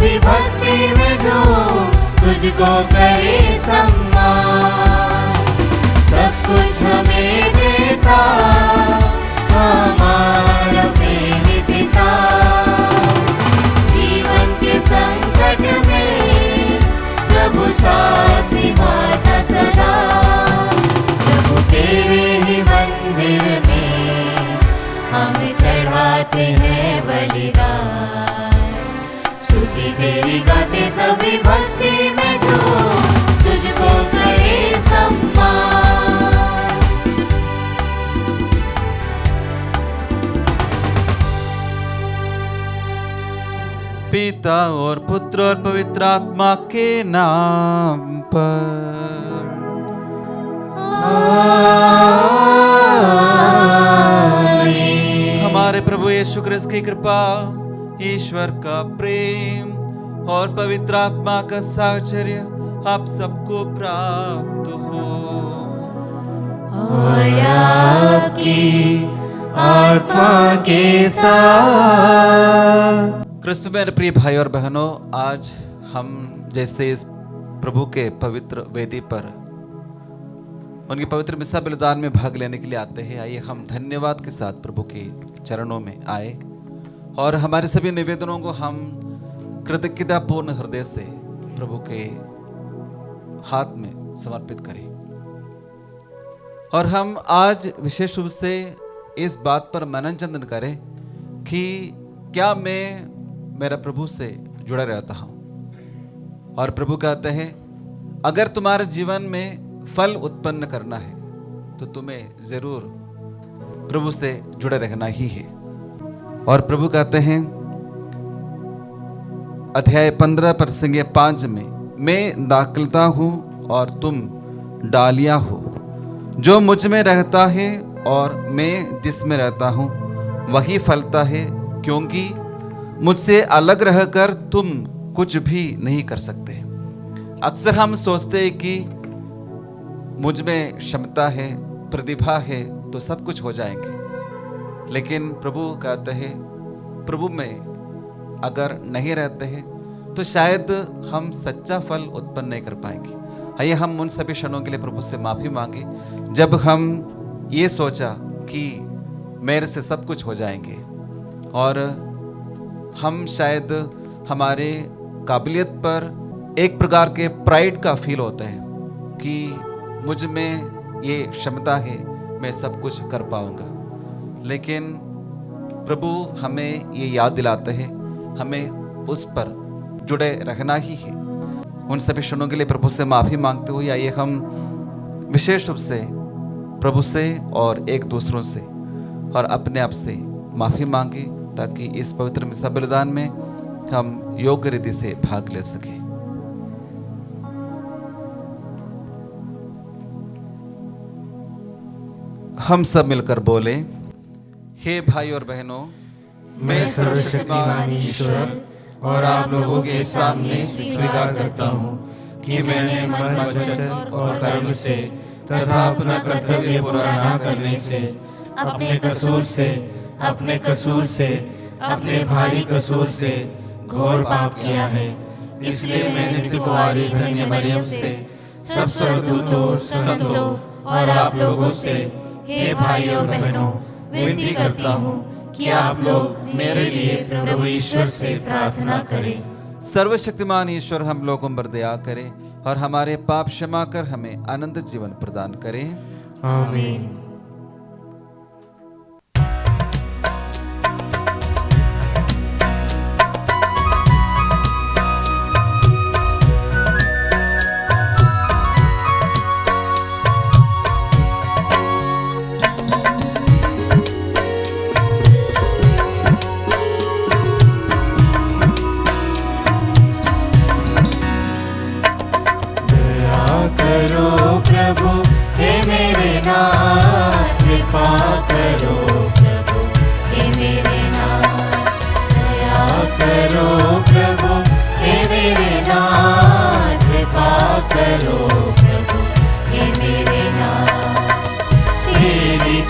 सभी भक्ति में जो तुझको करे सम्मान। सब कुछ हमें देता हमारा प्रेमी पिता, जीवन के संकट में प्रभु साथ निभाता सदा। प्रभु तेरे ही मंदिर में हम चढ़ाते हैं बलिदान, स्तुति तेरी गाते सभी भक्ति में जो तुझको करे सम्मान। पिता और पुत्र और पवित्र आत्मा के नाम पर आमीन। हमारे प्रभु यीशु क्रिस्त की कृपा, ईश्वर का प्रेम और पवित्र आत्मा का साहचर्य आप सबको प्राप्त हो। और आपकी आत्मा के साथ। क्रिस्त में मेरे प्रिय भाई और बहनों, आज हम जैसे इस प्रभु के पवित्र वेदी पर उनकी पवित्र मिसा बलिदान में भाग लेने के लिए आते हैं, आइए हम धन्यवाद के साथ प्रभु के चरणों में आए और हमारे सभी निवेदनों को हम कृतज्ञतापूर्ण हृदय से प्रभु के हाथ में समर्पित करें। और हम आज विशेष रूप से इस बात पर मनन चिंतन करें कि क्या मैं मेरा प्रभु से जुड़ा रहता हूं। और प्रभु कहते हैं, अगर तुम्हारे जीवन में फल उत्पन्न करना है तो तुम्हें जरूर प्रभु से जुड़े रहना ही है। और प्रभु कहते हैं अध्याय 15 प्रसंग 5 में, मैं दाखलता हूं और तुम डालियां हो, जो मुझ में रहता है और मैं जिसमें रहता हूं वही फलता है, क्योंकि मुझसे अलग रहकर तुम कुछ भी नहीं कर सकते। अक्सर हम सोचते हैं कि मुझ में क्षमता है, प्रतिभा है तो सब कुछ हो जाएंगे, लेकिन प्रभु कहते हैं प्रभु में अगर नहीं रहते हैं तो शायद हम सच्चा फल उत्पन्न नहीं कर पाएंगे। आइए हम उन सभी क्षणों के लिए प्रभु से माफी मांगे जब हम ये सोचा कि मेरे से सब कुछ हो जाएंगे, और हम शायद हमारे काबिलियत पर एक प्रकार के प्राइड का फील होता है कि मुझ में ये क्षमता है, मैं सब कुछ कर पाऊंगा। लेकिन प्रभु हमें ये याद दिलाते हैं हमें उस पर जुड़े रहना ही है। उन सभी क्षणों के लिए प्रभु से माफी मांगते हुए आइए हम विशेष रूप से प्रभु से और एक दूसरों से और अपने आप से माफी मांगे, ताकि इस पवित्र मिसा बलिदान में हम योग्य रीति से भाग ले सके। हम सब मिलकर बोले, हे भाई और बहनों, मैं सर्वशक्तिमान ईश्वर और आप लोगों के सामने स्वीकार करता हूँ कि मैंने मन, वचन और कर्म से तथा अपना कर्तव्य पूरा न करने से अपने कसूर से अपने भारी कसूर से घोर पाप किया है। इसलिए मैं नित्य कुंवारी धन्य मरियम से, सब स्वर्गदूतों, संतों और आप लोगों से, हे भाई और बहनों, विनती करता हूँ कि आप लोग मेरे लिए प्रभु ईश्वर से प्रार्थना करें। सर्वशक्तिमान ईश्वर हम लोगों पर दया करे और हमारे पाप क्षमा कर हमें अनंत जीवन प्रदान करें। आमीन।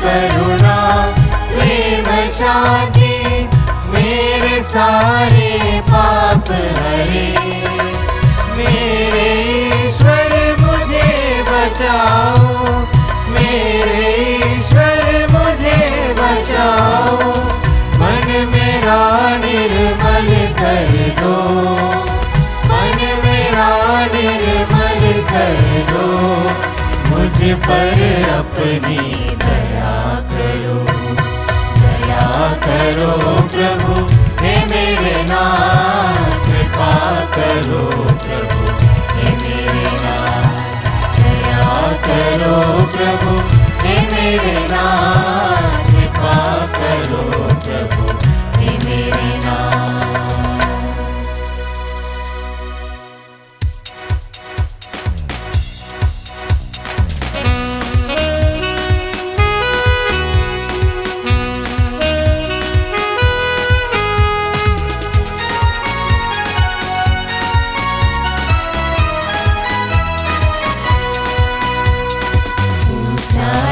करुणा प्रेम शांति मेरे सारे पाप पाप हरे। मेरे ईश्वर मुझे बचाओ, मेरे ईश्वर मुझे बचाओ। मन मेरा निर्मल कर दो, मन मेरा निर्मल कर दो। मुझ पर अपनी दया करो, दया करो प्रभु हे मेरे नाथ। कृपा करो प्रभु हे मेरे नाथ, दया करो प्रभु हे मेरे नाथ। कृपा करो प्रभु हे मेरे नाथ।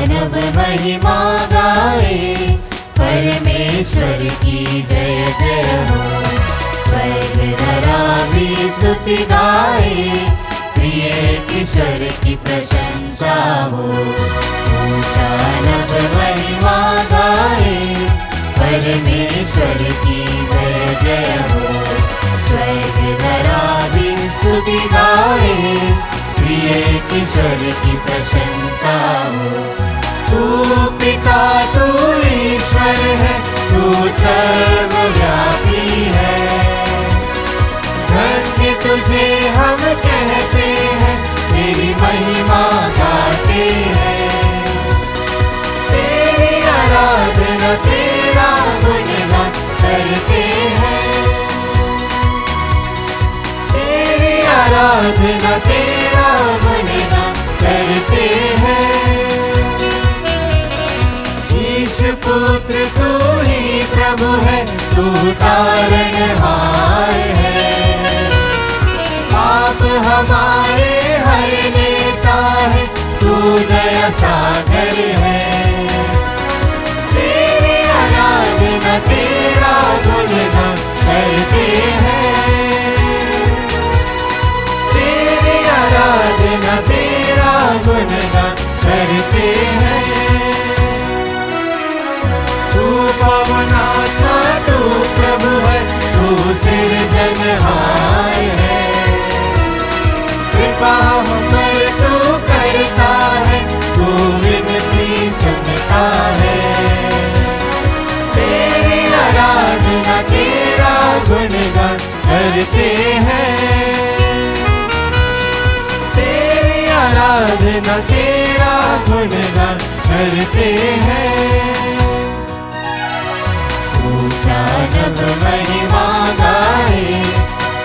नव महिमा गाए परमेश्वर की जय जय हो। स्वर्ग धरा भी स्तुति गाए, प्रिय ईश्वर की प्रशंसा हो। ऊंचा नव महिमा गाए परमेश्वर की जय जय हो। स्वर्ग धरा भी स्तुति गाए, प्रिय ईश्वर की प्रशंसा हो। तू पिता तू ईश्वर है, तू सर्वव्यापी है। धन्य तुझे हम कहते हैं, तेरी महिमा गाते हैं। तेरी आराधना तेरा गुणगान करते हैं। तेरी आराधना तेरा गुणगान करते हैं। पुत्र तू ही प्रभु है, तू तारणहार है। पाप हमारे हर लेता है, तू दया सागर है। तेरी आराधना तेरा गुणगान करते हैं। तेरी आराधना तेरा गुणगान करते हैं। पवनात्मा तू प्रभु है, तू सृजनहार है। कृपा हम पर तू करता है, तू विनती सुनता है। तेरी आराधना तेरा गुणगान करते हैं। तेरी आराधना तेरा गुणगान करते हैं। ऊंचा नभ महिमा गाए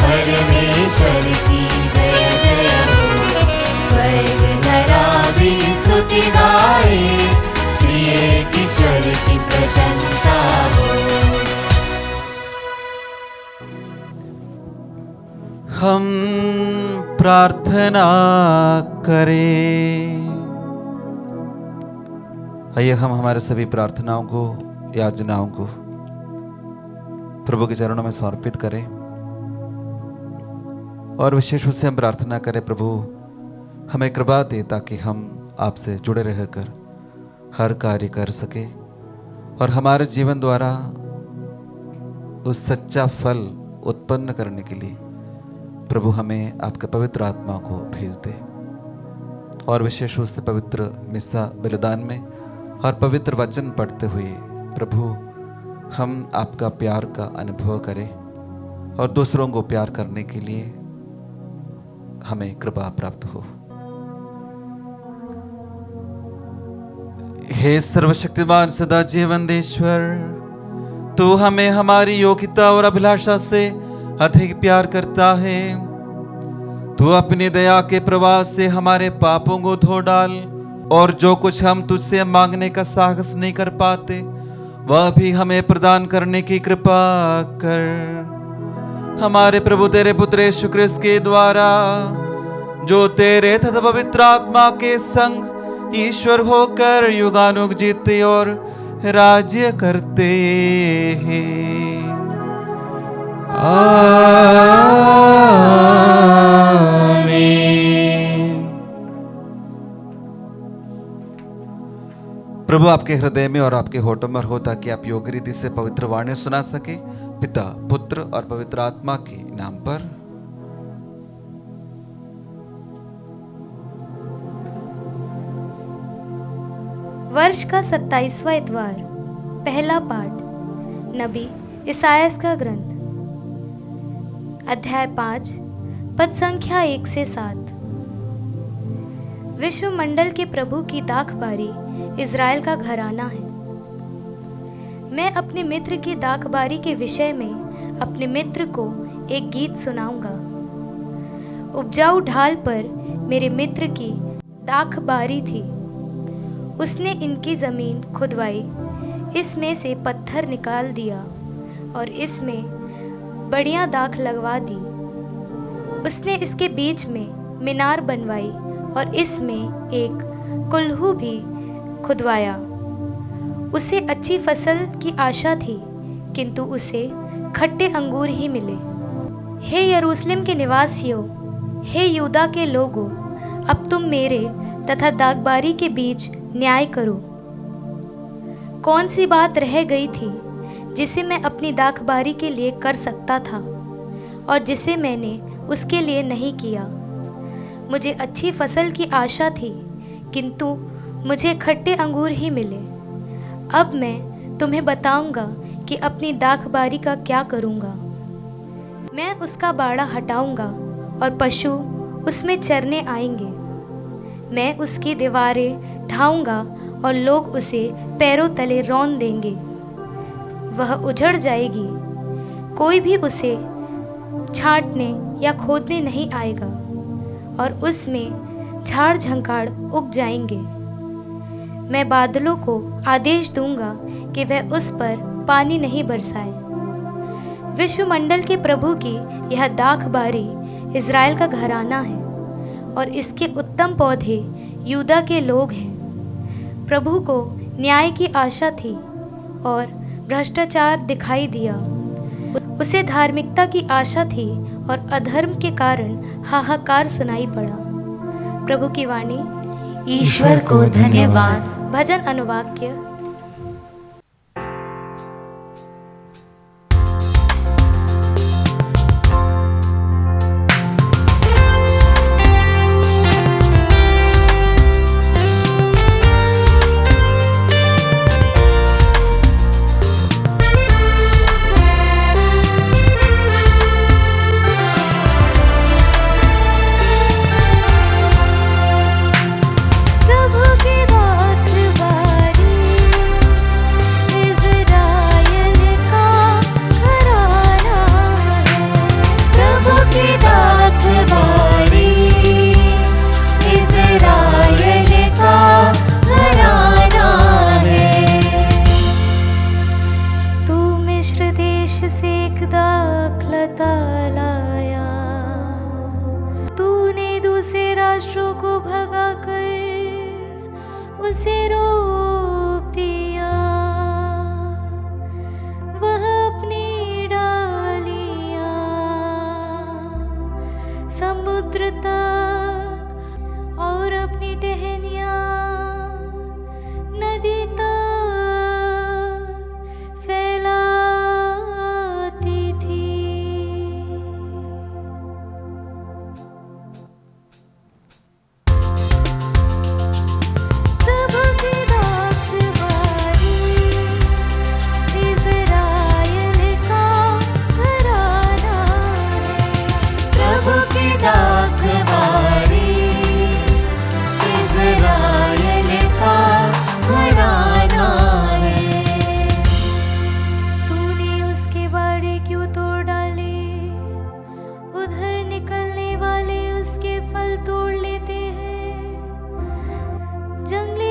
परमेश्वर की जय जय हो। स्वर्ग धरा भी स्तुति गाए, प्रिय ईश्वर की प्रशंसा हो। हम प्रार्थना करें। आइए हम हमारे सभी प्रार्थनाओं को, याचनाओं को प्रभु के चरणों में समर्पित करें और विशेष रूप से हम प्रार्थना करें प्रभु हमें कृपा दे ताकि हम आपसे जुड़े रहकर हर कार्य कर सके और हमारे जीवन द्वारा उस सच्चा फल उत्पन्न करने के लिए प्रभु हमें आपके पवित्र आत्मा को भेज दे। और विशेष रूप से पवित्र मिस्सा बलिदान में और पवित्र वचन पढ़ते हुए प्रभु हम आपका प्यार का अनुभव करें और दूसरों को प्यार करने के लिए हमें कृपा प्राप्त हो। हे सर्वशक्तिमान सदा जीवंदेश्वर, तू हमें हमारी योग्यता और अभिलाषा से अधिक प्यार करता है। तू अपनी दया के प्रवाह से हमारे पापों को धो डाल और जो कुछ हम तुझसे मांगने का साहस नहीं कर पाते वह भी हमें प्रदान करने की कृपा कर। हमारे प्रभु तेरे पुत्र यीशु ख्रिस्त के द्वारा जो तेरे तथा पवित्र आत्मा के संग ईश्वर होकर युगानुग जीते और राज्य करते हैं। प्रभु आपके हृदय में और आपके होठों में हो, ताकि आप योग्य रीति से पवित्र वाणी सुना सके। पिता, पुत्र और पवित्र आत्मा के नाम पर। वर्ष का 27वां इतवार। पहला पाठ नबी इसायास का ग्रंथ, अध्याय 5, पद संख्या 1 से 7। विश्वमंडल के प्रभु की दाखबारी इज़राइल का घराना है। मैं अपने मित्र की दाखबारी के विषय में अपने मित्र को एक गीत सुनाऊंगा। उपजाऊ ढाल पर मेरे मित्र की दाखबारी थी। उसने इनकी ज़मीन खुदवाई, इसमें से पत्थर निकाल दिया और इसमें बढ़िया दाख लगवा दी। उसने इसके बीच में मीनार बनवाई और इसमें एक कुल्हू भी खुदवाया। उसे अच्छी फसल की आशा थी, किंतु उसे खट्टे अंगूर ही मिले। हे यरूशलेम के निवासियों, हे यूदा के लोगों, अब तुम मेरे तथा दाखबारी के बीच न्याय करो। कौन सी बात रह गई थी जिसे मैं अपनी दाखबारी के लिए कर सकता था और जिसे मैंने उसके लिए नहीं किया? मुझे अच्छी फसल की आशा थी, किंतु मुझे खट्टे अंगूर ही मिले। अब मैं तुम्हें बताऊंगा कि अपनी दाखबारी का क्या करूंगा। मैं उसका बाड़ा हटाऊंगा और पशु उसमें चरने आएंगे। मैं उसकी दीवारें ढाऊंगा और लोग उसे पैरों तले रौंद देंगे। वह उजड़ जाएगी, कोई भी उसे छांटने या खोदने नहीं आएगा और उसमें झाड़ झंखाड़ उग जाएंगे। मैं बादलों को आदेश दूंगा कि वह उस पर पानी नहीं बरसाए। विश्वमंडल के प्रभु की यह दाखबारी इज़राइल का घराना है और इसके उत्तम पौधे यूदा के लोग हैं। प्रभु को न्याय की आशा थी और भ्रष्टाचार दिखाई दिया। उसे धार्मिकता की आशा थी और अधर्म के कारण हाहाकार सुनाई पड़ा। प्रभु की वाणी। ईश्वर को धन्यवाद। भजन अनुवाक्य। राष्ट्रों को भगाकर उसे रोक दिया। वह अपनी डालियां समुद्र तक और अपनी टहनियां नदी तक फैलाती थी।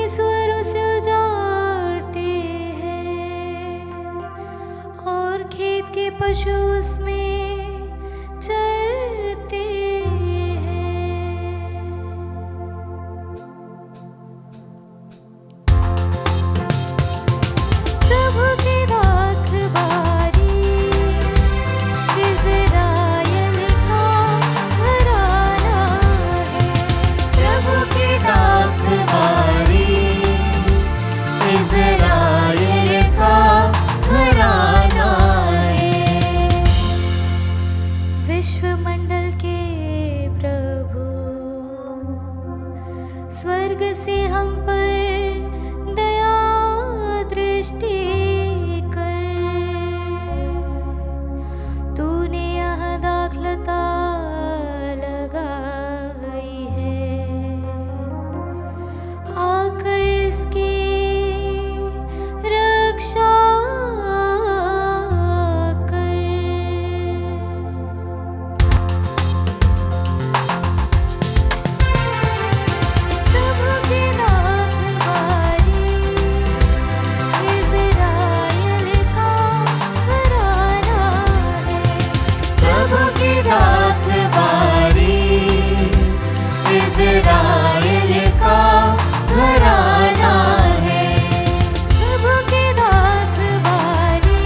सुअरों से उजाड़ते हैं और खेत के पशु उसमें चरते हैं। प्रभु की दाखबारी इज़राइल का घराना है। प्रभु की दाखबारी विश्वमंडल के प्रभु, स्वर्ग से हम पर दया दृष्टि कर। तूने यहाँ दाखलता लगाई है, आकर इसकी रक्षा इज़राइल का घराना है। प्रभु की दात बारी,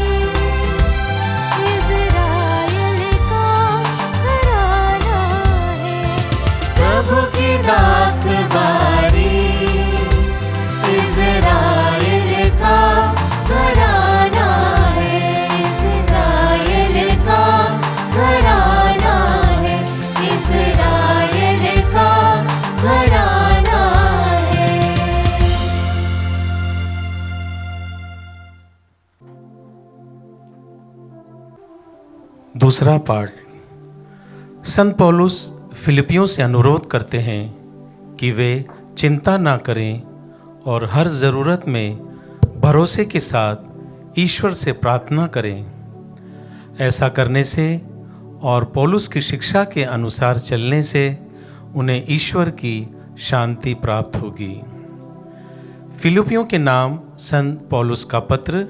इज़राइल का घराना है। प्रभु की दात बारी, इज़राइल का घराना है। इज़राइल का घराना है। इज़राइल का घराना है। दूसरा पाठ। संत पौलुस फिलिपियों से अनुरोध करते हैं कि वे चिंता ना करें और हर ज़रूरत में भरोसे के साथ ईश्वर से प्रार्थना करें। ऐसा करने से और पौलुस की शिक्षा के अनुसार चलने से उन्हें ईश्वर की शांति प्राप्त होगी। फिलिपियों के नाम संत पौलुस का पत्र,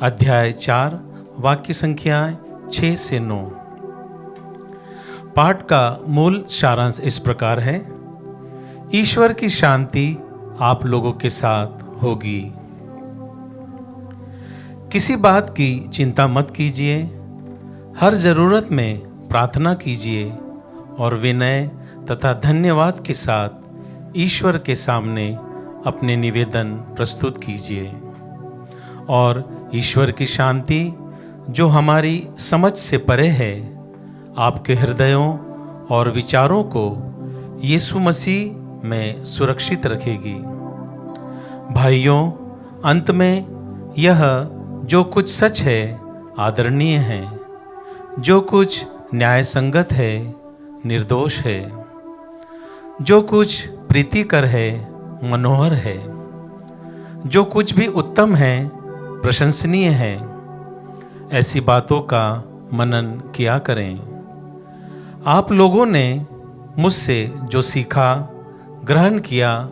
अध्याय 4, वाक्य संख्या 6 से 9। पाठ का मूल सारांश इस प्रकार है। ईश्वर की शांति आप लोगों के साथ होगी। किसी बात की चिंता मत कीजिए, हर ज़रूरत में प्रार्थना कीजिए और विनय तथा धन्यवाद के साथ ईश्वर के सामने अपने निवेदन प्रस्तुत कीजिए। और ईश्वर की शांति जो हमारी समझ से परे है, आपके हृदयों और विचारों को यीशु मसीह में सुरक्षित रखेगी। भाइयों, अंत में यह जो कुछ सच है, आदरणीय है, जो कुछ न्याय संगत है, निर्दोष है, जो कुछ प्रीतिकर है, मनोहर है, जो कुछ भी उत्तम है, प्रशंसनीय है, ऐसी बातों का मनन किया करें। आप लोगों ने मुझसे जो सीखा, ग्रहण किया,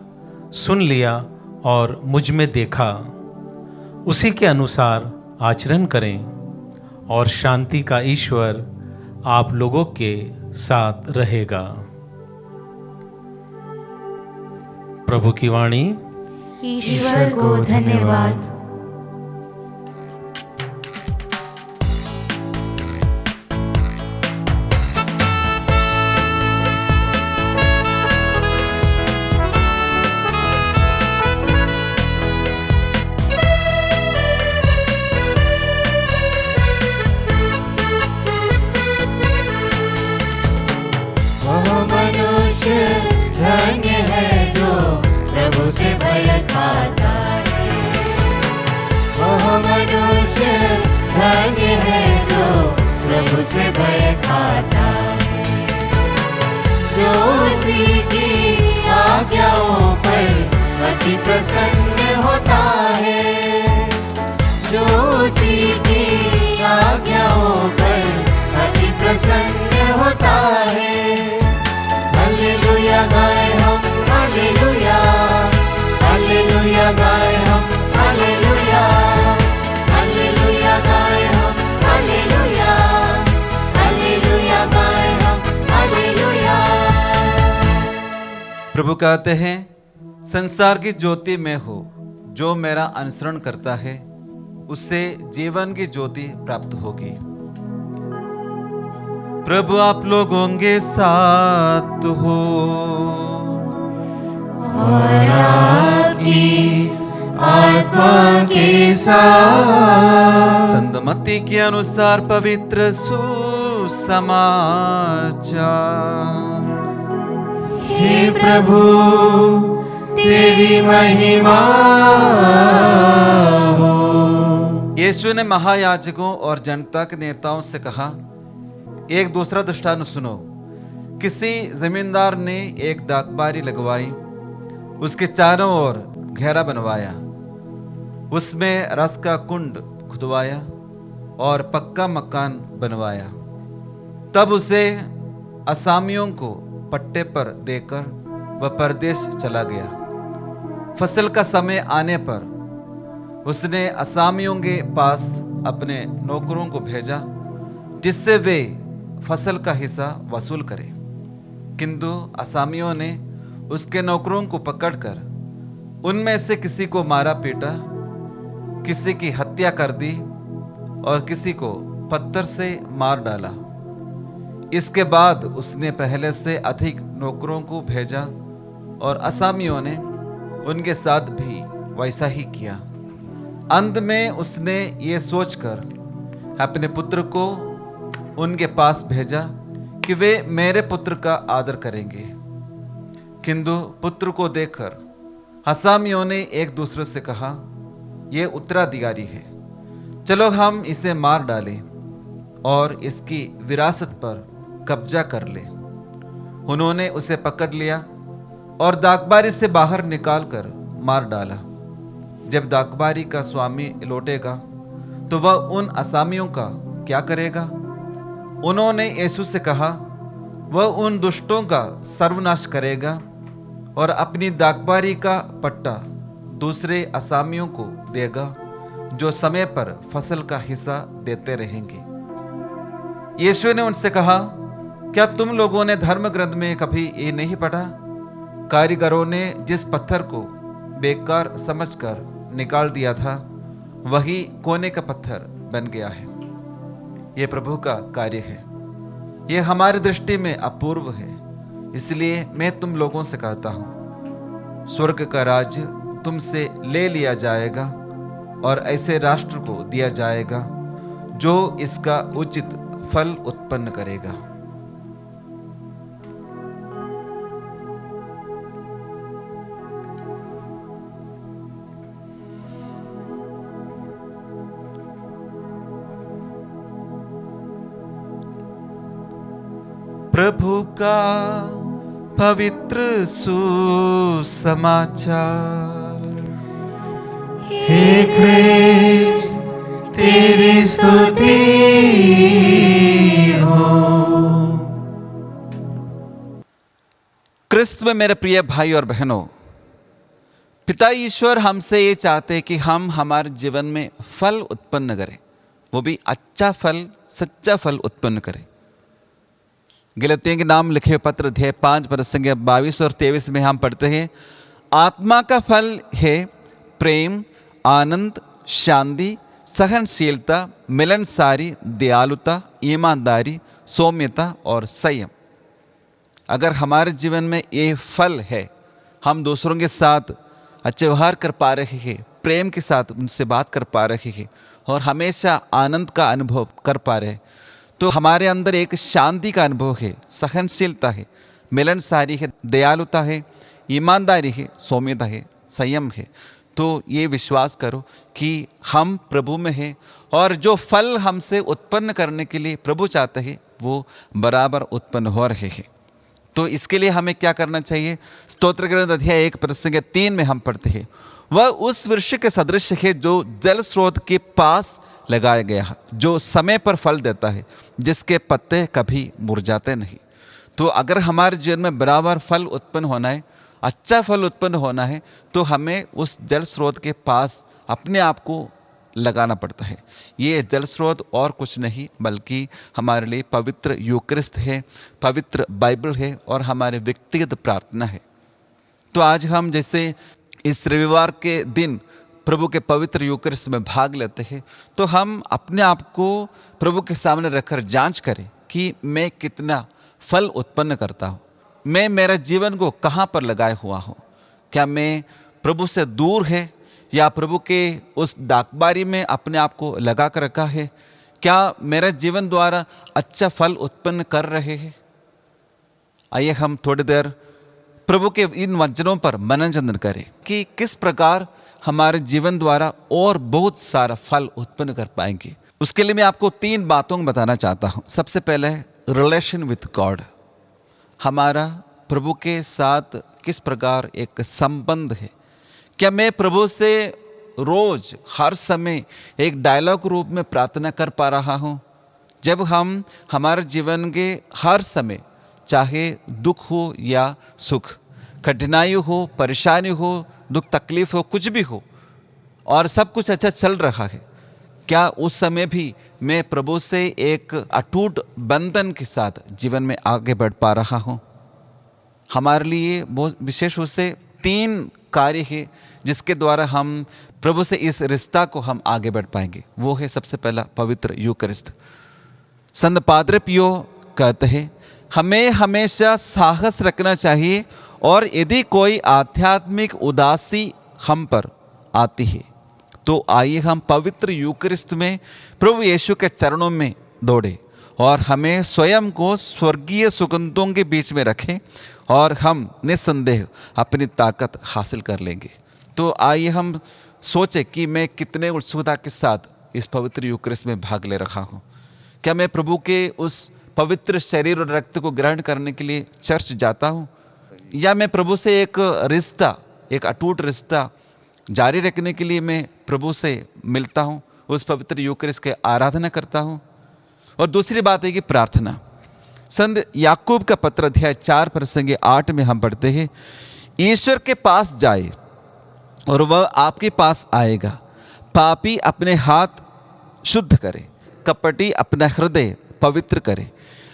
सुन लिया और मुझ में देखा, उसी के अनुसार आचरण करें और शांति का ईश्वर आप लोगों के साथ रहेगा। प्रभु की वाणी। ईश्वर को धन्यवाद। धन्य है जो प्रभु से भय खाता है। वह मनुष्य धन्य है जो प्रभु से भय खाता है। जो उसी की आज्ञाओं पर अति प्रसन्न होता है। जो उसी की आज्ञाओं पर अति प्रसन्न होता है। हालेलुया गाए हम, हालेलुया, हालेलुया गाए हम, हालेलुया, हालेलुया गाए हम, हालेलुया, हालेलुया गाए हम, हालेलुया। प्रभु कहते हैं, संसार की ज्योति में हो, जो मेरा अनुसरण करता है उससे जीवन की ज्योति प्राप्त होगी। प्रभु आप लोगों के साथ हो और आपकी आत्मा के साथ। संत मत्ती के अनुसार पवित्र सुसमाचार। सुसमाचार। हे प्रभु तेरी महिमा हो। यीशु ने महायाजकों और जनता के नेताओं से कहा, एक दूसरा दृष्टांत सुनो। किसी जमींदार ने एक दाखबारी लगवाई, उसके चारों ओर घेरा बनवाया, उसमें रस का कुंड खुदवाया और पक्का मकान बनवाया। तब उसे असामियों को पट्टे पर देकर वह परदेश चला गया। फसल का समय आने पर उसने असामियों के पास अपने नौकरों को भेजा, जिससे वे फसल का हिस्सा वसूल करें। किंतु असामियों ने उसके नौकरों को पकड़कर उनमें से किसी को मारा पीटा, किसी की हत्या कर दी और किसी को पत्थर से मार डाला। इसके बाद उसने पहले से अधिक नौकरों को भेजा और असामियों ने उनके साथ भी वैसा ही किया। अंत में उसने ये सोचकर अपने पुत्र को उनके पास भेजा कि वे मेरे पुत्र का आदर करेंगे। किंतु पुत्र को देखकर असामियों ने एक दूसरे से कहा, ये उत्तराधिकारी है, चलो हम इसे मार डालें और इसकी विरासत पर कब्जा कर लें। उन्होंने उसे पकड़ लिया और दाखबारी से बाहर निकालकर मार डाला। जब दाखबारी का स्वामी लौटेगा तो वह उन असामियों का क्या करेगा? उन्होंने यीशु से कहा, वह उन दुष्टों का सर्वनाश करेगा और अपनी दाखबारी का पट्टा दूसरे असामियों को देगा, जो समय पर फसल का हिस्सा देते रहेंगे। यीशु ने उनसे कहा, क्या तुम लोगों ने धर्म ग्रंथ में कभी ये नहीं पढ़ा? कारीगरों ने जिस पत्थर को बेकार समझकर निकाल दिया था, वही कोने का पत्थर बन गया है। ये प्रभु का कार्य है, ये हमारी दृष्टि में अपूर्व है। इसलिए मैं तुम लोगों से कहता हूं, स्वर्ग का राज्य तुमसे ले लिया जाएगा और ऐसे राष्ट्र को दिया जाएगा जो इसका उचित फल उत्पन्न करेगा। प्रभु का पवित्र सुसमाचार। हे क्रिस्त तेरी स्तुति हो। क्रिस्त में मेरे प्रिय भाई और बहनों, पिता ईश्वर हमसे ये चाहते हैं कि हम हमारे जीवन में फल उत्पन्न करें, वो भी अच्छा फल, सच्चा फल उत्पन्न करें। गलतियों के नाम लिखे पत्र अध्याय 5 प्रसंग 22 और 23 में हम पढ़ते हैं, आत्मा का फल है प्रेम, आनंद, शांति, सहनशीलता, मिलनसारी, दयालुता, ईमानदारी, सौम्यता और संयम। अगर हमारे जीवन में ये फल है, हम दूसरों के साथ अच्छे व्यवहार कर पा रहे हैं, प्रेम के साथ उनसे बात कर पा रहे हैं और हमेशा आनंद का अनुभव कर पा रहे हैं, तो हमारे अंदर एक शांति का अनुभव है, सहनशीलता है, मिलनसारी है, दयालुता है, ईमानदारी है, सौम्यता है, संयम है। तो ये विश्वास करो कि हम प्रभु में हैं और जो फल हमसे उत्पन्न करने के लिए प्रभु चाहते हैं वो बराबर उत्पन्न हो रहे हैं। तो इसके लिए हमें क्या करना चाहिए? स्तोत्र ग्रंथ अध्याय 1 प्रसंग 3 में हम पढ़ते हैं, वह उस वृक्ष के सदृश है जो जल स्रोत के पास लगाया गया है, जो समय पर फल देता है, जिसके पत्ते कभी मुरझाते नहीं। तो अगर हमारे जीवन में बराबर फल उत्पन्न होना है, अच्छा फल उत्पन्न होना है, तो हमें उस जल स्रोत के पास अपने आप को लगाना पड़ता है। ये जल स्रोत और कुछ नहीं बल्कि हमारे लिए पवित्र यूक्रिस्ट है, पवित्र बाइबल है और हमारे व्यक्तिगत प्रार्थना है। तो आज हम जैसे इस रविवार के दिन प्रभु के पवित्र यूक्रिस्ट में भाग लेते हैं, तो हम अपने आप को प्रभु के सामने रखकर जांच करें कि मैं कितना फल उत्पन्न करता हूँ, मैं मेरा जीवन को कहाँ पर लगाए हुआ हूँ। क्या मैं प्रभु से दूर है या प्रभु के उस डाकबारी में अपने आप को लगा कर रखा है, क्या मेरे जीवन द्वारा अच्छा फल उत्पन्न कर रहे हैं? आइए हम थोड़ी देर प्रभु के इन वचनों पर मनन करें कि किस प्रकार हमारे जीवन द्वारा और बहुत सारा फल उत्पन्न कर पाएंगे। उसके लिए मैं आपको 3 बातों को बताना चाहता हूँ। सबसे पहले रिलेशन विथ गॉड, हमारा प्रभु के साथ किस प्रकार एक संबंध है। क्या मैं प्रभु से रोज हर समय एक डायलॉग रूप में प्रार्थना कर पा रहा हूँ? जब हम हमारे जीवन के हर समय, चाहे दुख हो या सुख, कठिनाई हो, परेशानी हो, दुख तकलीफ हो, कुछ भी हो, और सब कुछ अच्छा चल रहा है, क्या उस समय भी मैं प्रभु से एक अटूट बंधन के साथ जीवन में आगे बढ़ पा रहा हूँ? हमारे लिए बहुत विशेष रूप से 3 कार्य है जिसके द्वारा हम प्रभु से इस रिश्ता को हम आगे बढ़ पाएंगे। वो है सबसे पहला पवित्र यूकरिस्ट। संत पादरे पियो कहते हैं, हमें हमेशा साहस रखना चाहिए और यदि कोई आध्यात्मिक उदासी हम पर आती है तो आइए हम पवित्र यूकरिस्त में प्रभु यीशु के चरणों में दौड़े और हमें स्वयं को स्वर्गीय सुगंधों के बीच में रखें और हम निस्संदेह अपनी ताकत हासिल कर लेंगे। तो आइए हम सोचें कि मैं कितने उत्सुकता के साथ इस पवित्र यूकरिस्त में भाग ले रहा हूँ। क्या मैं प्रभु के उस पवित्र शरीर और रक्त को ग्रहण करने के लिए चर्च जाता हूँ, या मैं प्रभु से एक रिश्ता, एक अटूट रिश्ता जारी रखने के लिए मैं प्रभु से मिलता हूँ, उस पवित्र यूकरिस्त के आराधना करता हूँ। और दूसरी बात है कि प्रार्थना। संत याकूब का पत्र अध्याय 4 प्रसंग 8 में हम पढ़ते हैं, ईश्वर के पास जाए और वह आपके पास आएगा। पापी अपने हाथ शुद्ध करे, कपटी अपना हृदय पवित्र करे,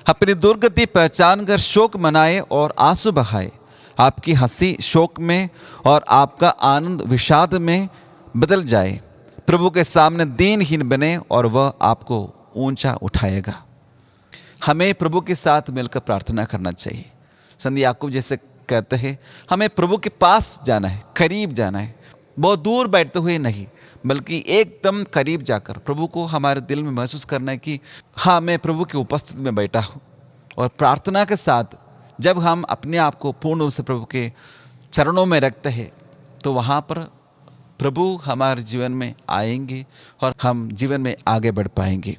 अपनी दुर्गति पहचान कर शोक मनाए और आंसू बहाए। आपकी हंसी शोक में और आपका आनंद विषाद में बदल जाए। प्रभु के सामने दीनहीन बने और वह आपको ऊंचा उठाएगा। हमें प्रभु के साथ मिलकर प्रार्थना करना चाहिए। संत याकूब जैसे कहते हैं, हमें प्रभु के पास जाना है, करीब जाना है, बहुत दूर बैठते हुए नहीं, बल्कि एकदम करीब जाकर प्रभु को हमारे दिल में महसूस करना है कि हाँ, मैं प्रभु की उपस्थिति में बैठा हूँ। और प्रार्थना के साथ जब हम अपने आप को पूर्ण रूप से प्रभु के चरणों में रखते हैं तो वहाँ पर प्रभु हमारे जीवन में आएंगे और हम जीवन में आगे बढ़ पाएंगे।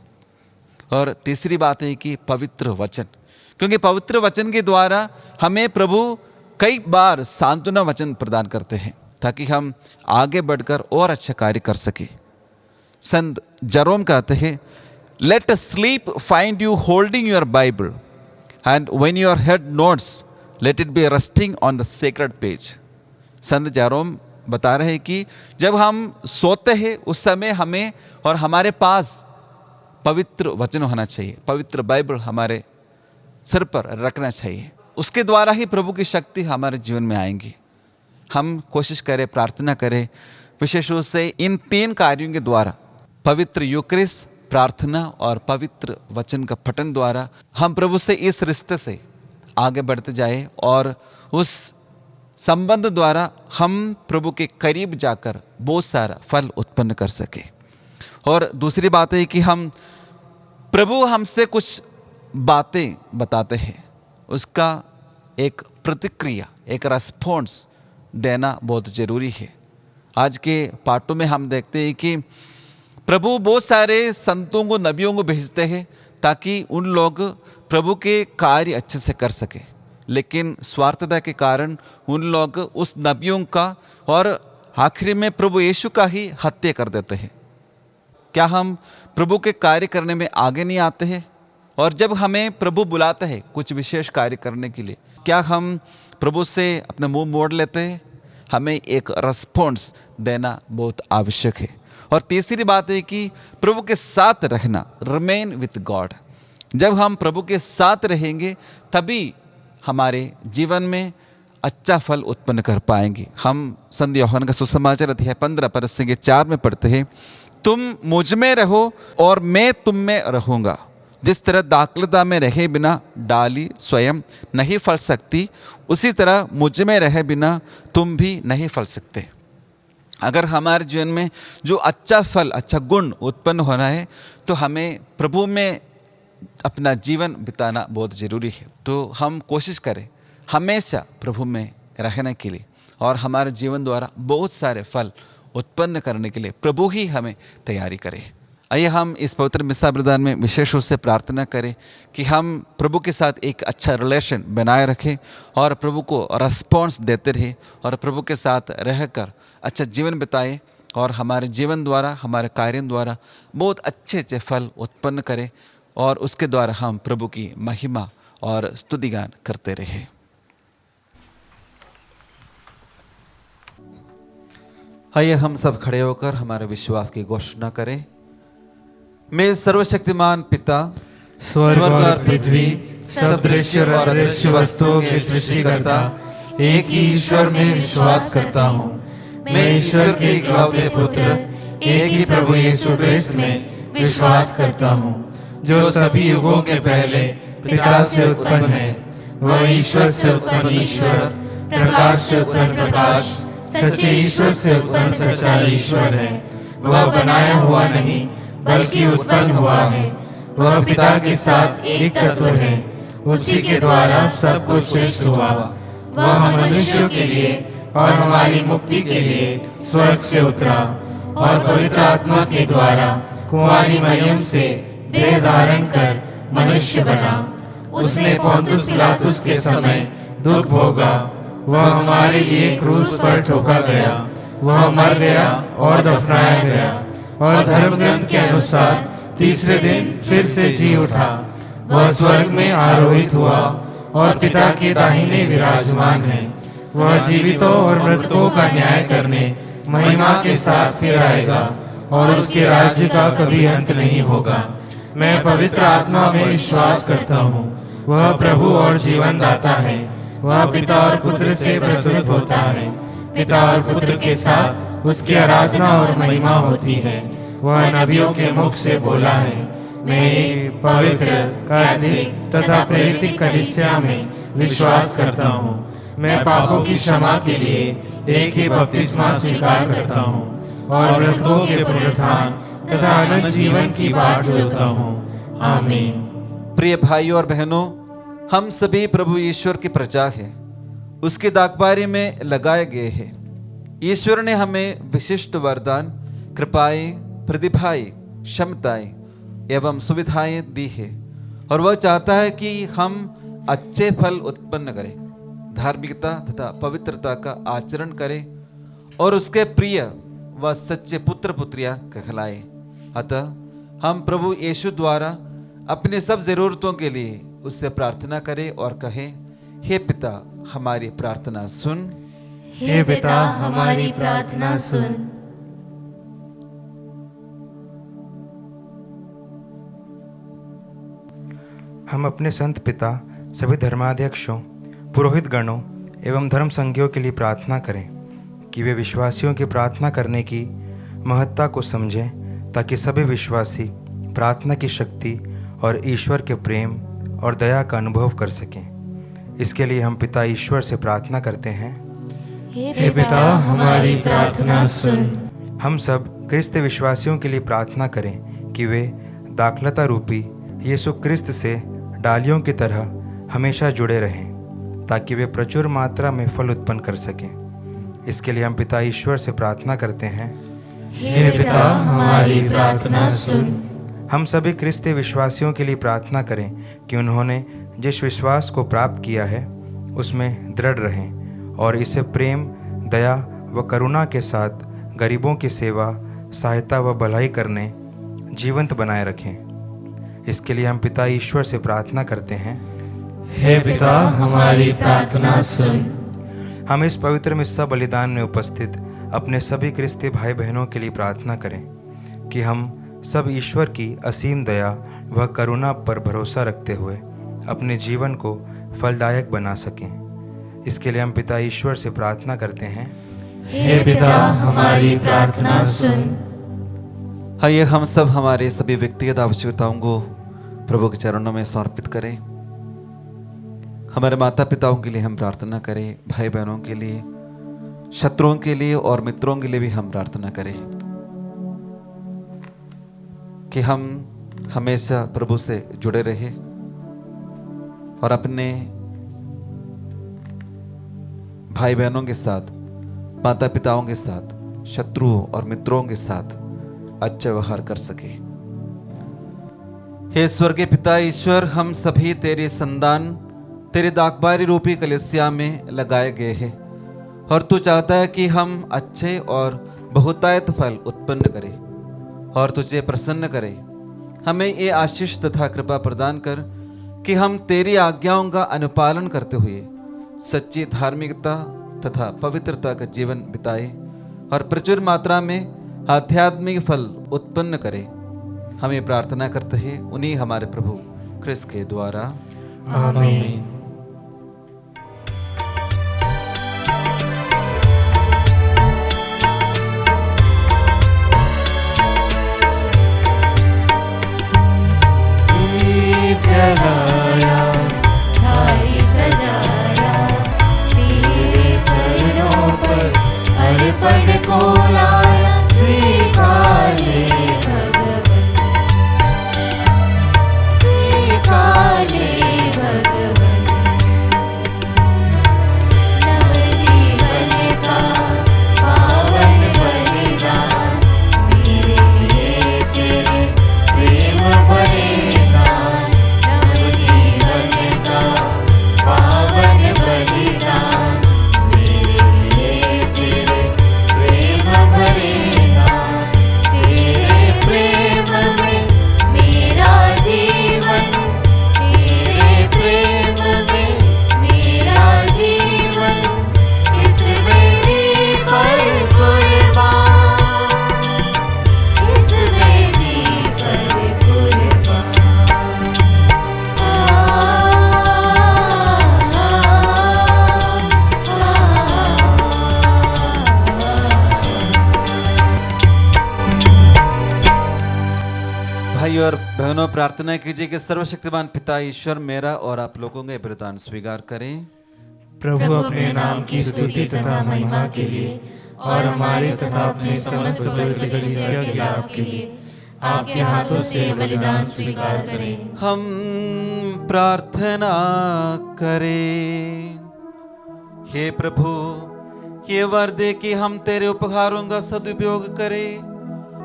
और तीसरी बात है कि पवित्र वचन, क्योंकि पवित्र वचन के द्वारा हमें प्रभु कई बार सांत्वना वचन प्रदान करते हैं ताकि हम आगे बढ़कर और अच्छा कार्य कर सके। संत जरोम कहते हैं, let sleep find you holding your Bible and when your head nods let it be resting on the sacred page. संत जरोम बता रहे हैं कि जब हम सोते हैं उस समय हमें और हमारे पास पवित्र वचन होना चाहिए, पवित्र बाइबल हमारे सिर पर रखना चाहिए। उसके द्वारा ही प्रभु की शक्ति हमारे जीवन में आएंगी। हम कोशिश करें, प्रार्थना करें, विशेष रूप से इन 3 कार्यों के द्वारा, पवित्र यूकरिस्त, प्रार्थना और पवित्र वचन का पठन द्वारा हम प्रभु से इस रिश्ते से आगे बढ़ते जाए और उस संबंध द्वारा हम प्रभु के करीब जाकर बहुत सारा फल उत्पन्न कर सके। और दूसरी बात है कि हम प्रभु हमसे कुछ बातें बताते हैं, उसका एक प्रतिक्रिया, एक रेस्पॉन्स देना बहुत ज़रूरी है। आज के पाठों में हम देखते हैं कि प्रभु बहुत सारे संतों को, नबियों को भेजते हैं ताकि उन लोग प्रभु के कार्य अच्छे से कर सके, लेकिन स्वार्थता के कारण उन लोग उस नबियों का और आखिरी में प्रभु यीशु का ही हत्या कर देते हैं। क्या हम प्रभु के कार्य करने में आगे नहीं आते हैं? और जब हमें प्रभु बुलाते हैं कुछ विशेष कार्य करने के लिए, क्या हम प्रभु से अपना मुंह मोड़ लेते हैं? हमें एक रिस्पॉन्स देना बहुत आवश्यक है। और तीसरी बात है कि प्रभु के साथ रहना, रिमेन विथ गॉड। जब हम प्रभु के साथ रहेंगे तभी हमारे जीवन में अच्छा फल उत्पन्न कर पाएंगे। हम संत यूहन्ना का सुसमाचार अध्याय 15 प्रसंग 4 में पढ़ते हैं, तुम मुझ में रहो और मैं तुम में रहूँगा। जिस तरह दाखलता में रहे बिना डाली स्वयं नहीं फल सकती, उसी तरह मुझ में रहे बिना तुम भी नहीं फल सकते। अगर हमारे जीवन में जो अच्छा फल, अच्छा गुण उत्पन्न होना है तो हमें प्रभु में अपना जीवन बिताना बहुत ज़रूरी है। तो हम कोशिश करें हमेशा प्रभु में रहने के लिए और हमारे जीवन द्वारा बहुत सारे फल उत्पन्न करने के लिए प्रभु ही हमें तैयारी करे। आइए हम इस पवित्र मिसा बलिदान में विशेष रूप से प्रार्थना करें कि हम प्रभु के साथ एक अच्छा रिलेशन बनाए रखें और प्रभु को रिस्पॉन्स देते रहें और प्रभु के साथ रहकर अच्छा जीवन बिताएं और हमारे जीवन द्वारा, हमारे कार्यों द्वारा बहुत अच्छे अच्छे फल उत्पन्न करें और उसके द्वारा हम प्रभु की महिमा और स्तुतिगान करते रहें। आइए हम सब खड़े होकर हमारे विश्वास की घोषणा करें। मैं सर्वशक्तिमान पिता, स्वर्ग और पृथ्वी, सब दृश्य और अदृश्य वस्तुओं के सृष्टिकर्ता एक ही ईश्वर में विश्वास करता हूँ। मैं ईश्वर के इकलौते पुत्र एक ही प्रभु यीशु क्रिस्त में विश्वास करता हूँ, जो सभी युगों के पहले पिता से उत्पन्न है। वह ईश्वर से उत्पन्न ईश्वर, प्रकाश से उत्पन्न प्रकाश, सच्चे ईश्वर से उत्पन्न सच्चा ईश्वर है। वह बनाया हुआ नहीं बल्कि उत्पन्न हुआ है। वह पिता के साथ एक तत्व है, उसी के द्वारा सब कुछ सृष्टि हुआ। वह मनुष्यों के लिए और हमारी मुक्ति के लिए स्वर्ग से उतरा और पवित्र आत्मा के द्वारा कुंवारी मरियम से देह धारण कर मनुष्य बना। उसने पोंतुस पिलातुस के समय दुख भोगा। वह हमारे लिए क्रूस पर ठोका गया। वह मर गया और दफनाया गया और धर्म ग्रंथ के अनुसार तीसरे दिन फिर से जी उठा। वह स्वर्ग में आरोहित हुआ और पिता के दाहिने विराजमान है। वह जीवितों और मृतकों का न्याय करने महिमा के साथ फिर आएगा और उसके राज्य का कभी अंत नहीं होगा। मैं पवित्र आत्मा में विश्वास करता हूँ। वह प्रभु और जीवन दाता है। वह पिता और पुत्र से प्रसूत होता है। पिता और पुत्र के साथ उसकी आराधना और महिमा होती है। वह नबियों के मुख से बोला है। मैं एक पवित्र, कैथोलिक तथा प्रेरित कलीसिया में विश्वास करता हूँ। मैं पापों की क्षमा के लिए एक ही बपतिस्मा स्वीकार करता हूँ और मृतकों के पुनरुत्थान तथा अनंत जीवन की बाट जोहता हूँ। आमीन। प्रिय भाइयों और बहनों, हम सभी प्रभु ईश्वर की प्रजा हैं, उसकी दागबारी में लगाए गए हैं। ईश्वर ने हमें विशिष्ट वरदान, कृपाएं, प्रतिभाएं, क्षमताएं एवं सुविधाएं दी है और वह चाहता है कि हम अच्छे फल उत्पन्न करें, धार्मिकता तथा पवित्रता का आचरण करें और उसके प्रिय व सच्चे पुत्र पुत्रियां कहलाए। अतः हम प्रभु यीशु द्वारा अपनी सब जरूरतों के लिए उससे प्रार्थना करें और कहें, हे पिता हमारी प्रार्थना सुन। हे पिता हमारी प्रार्थना सुन। हम अपने संत पिता, सभी धर्माध्यक्षों, पुरोहित गणों एवं धर्म संघियों के लिए प्रार्थना करें कि वे विश्वासियों की प्रार्थना करने की महत्ता को समझें, ताकि सभी विश्वासी प्रार्थना की शक्ति और ईश्वर के प्रेम और दया का अनुभव कर सकें। इसके लिए हम पिता ईश्वर से प्रार्थना करते हैं। हे पिता हमारी प्रार्थना सुन। हम सब क्रिस्त विश्वासियों के लिए प्रार्थना करें कि वे दाखलता रूपी यीशु क्रिस्त से डालियों की तरह हमेशा जुड़े रहें, ताकि वे प्रचुर मात्रा में फल उत्पन्न कर सकें। इसके लिए हम पिता ईश्वर से प्रार्थना करते हैं। हे पिता हमारी प्रार्थना सुन। हम सभी क्रिस्ती विश्वासियों के लिए प्रार्थना करें कि उन्होंने जिस विश्वास को प्राप्त किया है उसमें दृढ़ रहें और इसे प्रेम, दया व करुणा के साथ गरीबों की सेवा, सहायता व भलाई करने जीवंत बनाए रखें। इसके लिए हम पिता ईश्वर से प्रार्थना करते हैं। हे पिता हमारी प्रार्थना सुन। हम इस पवित्र मिस्सा बलिदान में उपस्थित अपने सभी क्रिस्ती भाई बहनों के लिए प्रार्थना करें कि हम सब ईश्वर की असीम दया व करुणा पर भरोसा रखते हुए अपने जीवन को फलदायक बना सकें। इसके लिए हम पिता ईश्वर से प्रार्थना करते हैं। हे पिता हमारी प्रार्थना सुन। आइए हम सब हमारे सभी व्यक्तिगत आवश्यकताओं को प्रभु के चरणों में समर्पित करें। हमारे माता पिताओं के लिए हम प्रार्थना करें, भाई बहनों के लिए शत्रुओं के लिए और मित्रों के लिए भी हम प्रार्थना करें कि हम हमेशा प्रभु से जुड़े रहे और अपने भाई बहनों के साथ, माता पिताओं के साथ, शत्रुओं और मित्रों के साथ अच्छा व्यवहार कर सके। हे स्वर्गीय पिता ईश्वर, हम सभी तेरे संतान तेरे दाखबारी रूपी कलीसिया में लगाए गए हैं और तू चाहता है कि हम अच्छे और बहुतायत फल उत्पन्न करें और तुझे प्रसन्न करें। हमें ये आशीष तथा कृपा प्रदान कर कि हम तेरी आज्ञाओं का अनुपालन करते हुए सच्ची धार्मिकता तथा पवित्रता का जीवन बिताए और प्रचुर मात्रा में आध्यात्मिक फल उत्पन्न करें। हमें प्रार्थना करते हैं उन्हीं हमारे प्रभु क्रिस्त के द्वारा, आमीन। जलाया थारी सजाया, तेरे चरणों पर अर्पण को लाया। स्वीकार ले भगवन, स्वीकार ले भगवन, नवजीवन का पावन बलिदान, मेरे लिए तेरे प्रेम बलिदान। नवजीवन का पावन बलिदान, मेरे लिए तेरे प्रेम बलिदान। तेरे प्रेम में मेरा जीवन, तेरे प्रेम में मेरा जीवन, इस वेदी पर कुर्बान, इस वेदी पर कुर्बान। भाई और बहनों, प्रार्थना कीजिए कि सर्वशक्तिमान पिता ईश्वर मेरा और आप लोगों का बलिदान स्वीकार करें। प्रभु अपने नाम की स्तुति तथा महिमा के लिए और हमारे तथा अपने समस्त पवित्र कलीसिया के लाभ के लिए आपके हाथों से बलिदान स्वीकार करें। हम प्रार्थना करें। हे प्रभु, ये वर दे कि हम तेरे उपहारों का सदुपयोग करें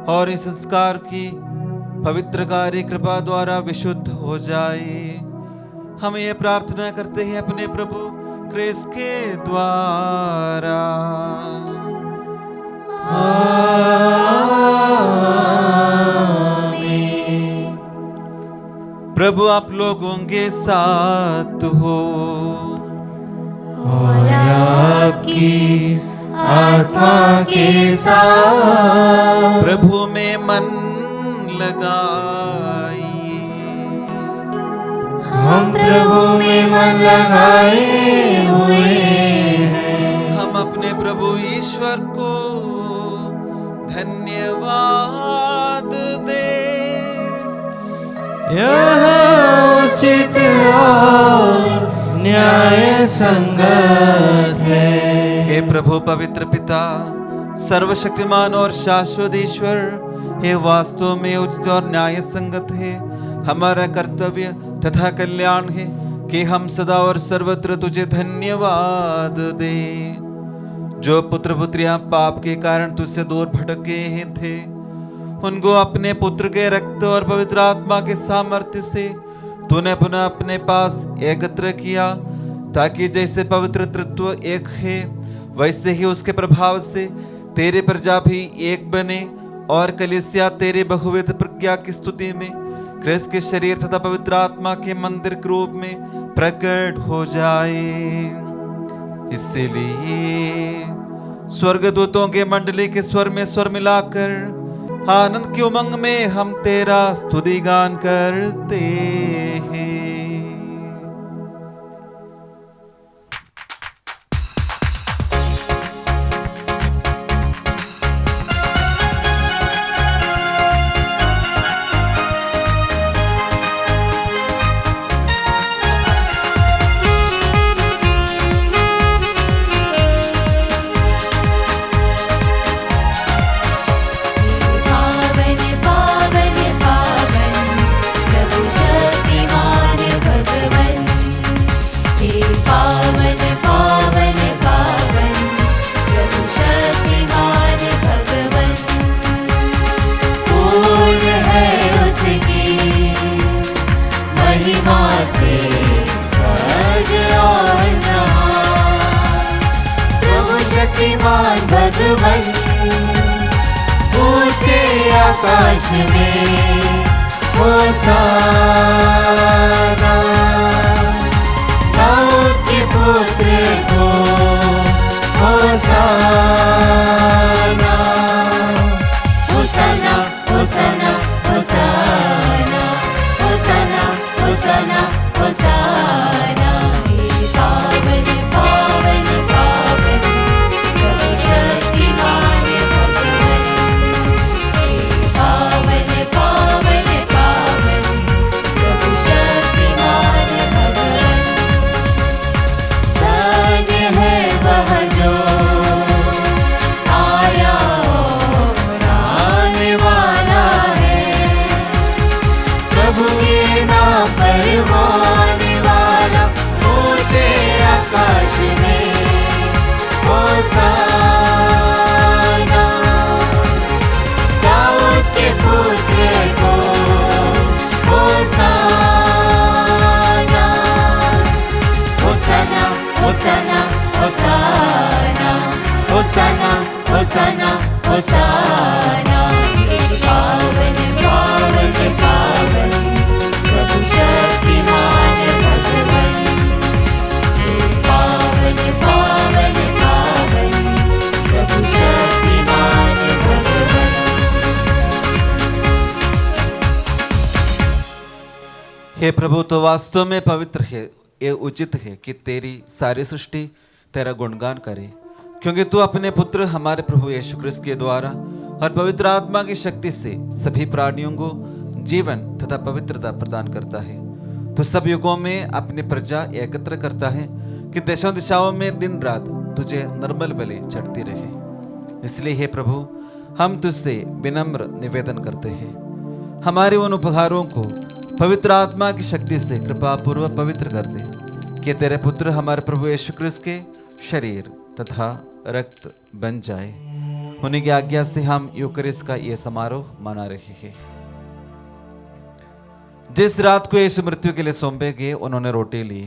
और इस संस्कार की पवित्र कार्य कृपा द्वारा विशुद्ध हो जाए। हम ये प्रार्थना करते हैं अपने प्रभु क्रिस्त के द्वारा। प्रभु आप लोगों के साथ हो और आपकी आत्मा के साथ। प्रभु में मन लगाइए। हम प्रभु में मन लगाए हुए हैं। हम अपने प्रभु ईश्वर को धन्यवाद दे। यह उचित और न्याय संगत है। हे प्रभु पवित्र पिता, सर्वशक्तिमान और शाश्वत ईश्वर, हे वास्तव में उचित और न्याय संगत है, हमारा कर्तव्य तथा कल्याण है कि हम सदा और सर्वत्र तुझे धन्यवाद दें। जो पुत्र पुत्रियां पाप के कारण तुझसे दूर भटक गए थे, उनको अपने पुत्र के रक्त और पवित्र आत्मा के सामर्थ्य से तूने पुनः अपने पास एकत्र किया, ताकि जैसे पवित्र तत्व एक है, वैसे ही उसके प्रभाव से तेरे प्रजा भी एक बने और कलीसिया तेरे बहुविध प्रज्ञा की स्तुति में क्रिस्त के शरीर तथा पवित्र आत्मा के मंदिर के रूप में प्रकट हो जाए। इसीलिए स्वर्गदूतों के मंडली के स्वर में स्वर मिलाकर आनंद की उमंग में हम तेरा स्तुति गान करते हैं। महिमा से स्वर्ग और जहां। प्रभु शक्तिमान भगवन ऊंचे आकाश में होशाना। दाऊद के पुत्र को होशाना। होशाना होशाना होशाना होशाना होशाना होशाना। पावन पावन पावन प्रभु शक्तिमान भगवन। पावन पावन पावन प्रभु शक्तिमान भगवन। धन्य है वह जो आया और आने वाला है। प्रभु के नाम पर वो आने वाला ऊंचे आकाश में होशाना। दाऊद के पुत्र को होशाना। होशाना होशाना होशाना होशाना होशाना होशाना। पावन पावन पावन प्रभु शक्तिमान भगवन। पावन पावन पावन प्रभु शक्तिमान भगवन। हे प्रभु, तो वास्तव में पवित्र है, ये उचित है कि तेरी सारी सृष्टि तेरा गुणगान करे, क्योंकि तू अपने पुत्र हमारे प्रभु यीशु क्रिस्त के द्वारा और पवित्र आत्मा की शक्ति से सभी प्राणियों को जीवन तथा पवित्रता प्रदान करता है। तो सब युगों में अपनी प्रजा एकत्र करता है कि देशों दिशाओं में दिन रात तुझे निर्मल बलि चढ़ती रहे। इसलिए हे प्रभु, हम तुझसे विनम्र निवेदन करते हैं, हमारे उन उपहारों को पवित्र आत्मा की शक्ति से कृपा पूर्वक पवित्र कर दे, कि तेरे पुत्र हमारे प्रभु यीशु क्रिस्त के शरीर तथा रक्त बन जाए। उन्हीं की आज्ञा से हम यूकरिस्ट का ये समारोह मना रहे हैं। जिस रात को यीशु मृत्यु के लिए सौंपे गए, उन्होंने रोटी ली,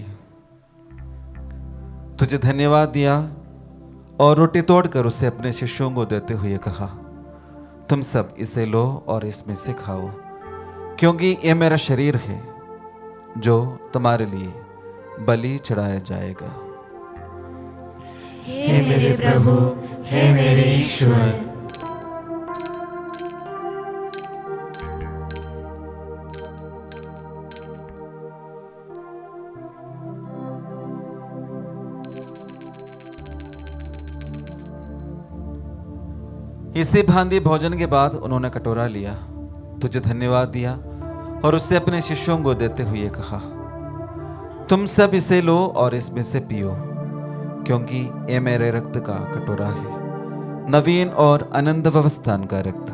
तुझे धन्यवाद दिया और रोटी तोड़कर उसे अपने शिष्यों को देते हुए कहा, तुम सब इसे लो और इसमें से खाओ, क्योंकि ये मेरा शरीर है जो तुम्हारे लिए बलि चढ़ाया जाएगा। हे मेरे प्रभु, हे मेरे ईश्वर, इसी भांति भोजन के बाद उन्होंने कटोरा लिया, तुझे धन्यवाद दिया और उससे अपने शिष्यों को देते हुए कहा, तुम सब इसे लो और इसमें से पियो, क्योंकि ये मेरे रक्त का कटोरा है, नवीन और अनंत व्यवस्थान का रक्त,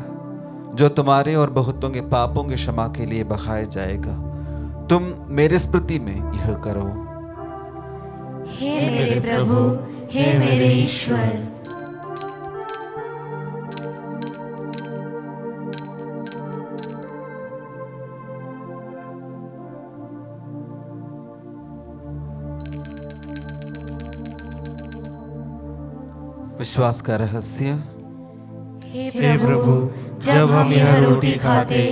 जो तुम्हारे और बहुतों के पापों की क्षमा के लिए बहाया जाएगा। तुम मेरी स्मृति में यह करो। हे मेरे प्रभु, हे मेरे ईश्वर। विश्वास का रहस्य। हे प्रभु, जब हम यह रोटी खाते